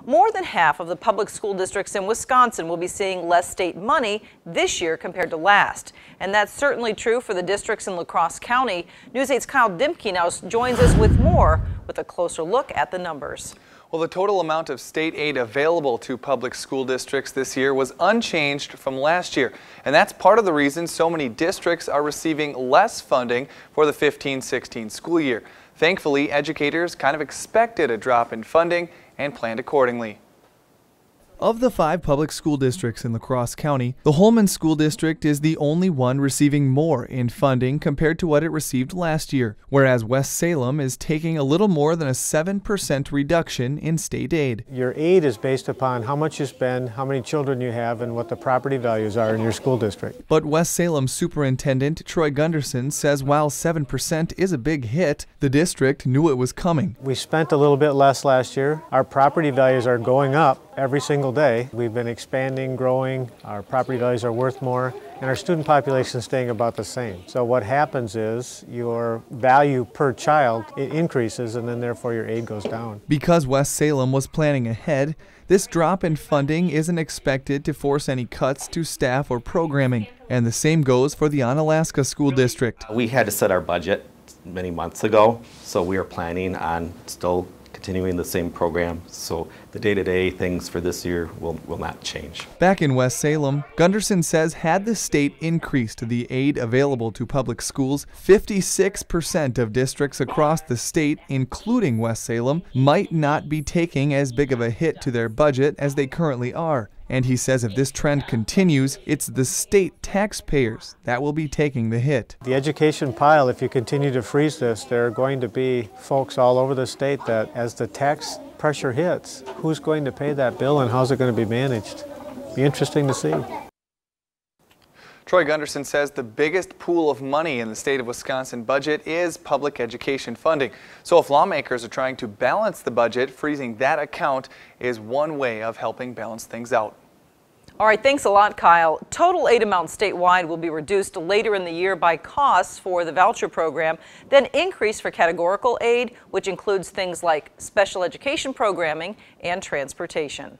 More than half of the public school districts in Wisconsin will be seeing less state money this year compared to last. And that's certainly true for the districts in La Crosse County. News 8's Kyle Dimke now joins us with more, with a closer look at the numbers. Well, the total amount of state aid available to public school districts this year was unchanged from last year. And that's part of the reason so many districts are receiving less funding for the 15-16 school year. Thankfully, educators kind of expected a drop in funding and planned accordingly. Of the 5 public school districts in La Crosse County, the Holmen School District is the only one receiving more in funding compared to what it received last year, whereas West Salem is taking a little more than a 7% reduction in state aid. Your aid is based upon how much you spend, how many children you have, and what the property values are in your school district. But West Salem Superintendent Troy Gunderson says while 7% is a big hit, the district knew it was coming. We spent a little bit less last year. Our property values are going up every single day. We've been expanding, growing, our property values are worth more, and our student population is staying about the same. So what happens is your value per child, it increases, and then therefore your aid goes down. Because West Salem was planning ahead, this drop in funding isn't expected to force any cuts to staff or programming. And the same goes for the Onalaska School District. We had to set our budget many months ago, so we are planning on still continuing the same program, so the day-to-day things for this year will not change. Back in West Salem, Gunderson says had the state increased the aid available to public schools, 56% of districts across the state, including West Salem, might not be taking as big of a hit to their budget as they currently are. And he says if this trend continues, it's the state taxpayers that will be taking the hit. The education pile, if you continue to freeze this, there are going to be folks all over the state that as the tax pressure hits, who's going to pay that bill and how's it going to be managed? Be interesting to see. Troy Gunderson says the biggest pool of money in the state of Wisconsin budget is public education funding. So if lawmakers are trying to balance the budget, freezing that account is one way of helping balance things out. All right, thanks a lot, Kyle. Total aid amount statewide will be reduced later in the year by costs for the voucher program, then increased for categorical aid, which includes things like special education programming and transportation.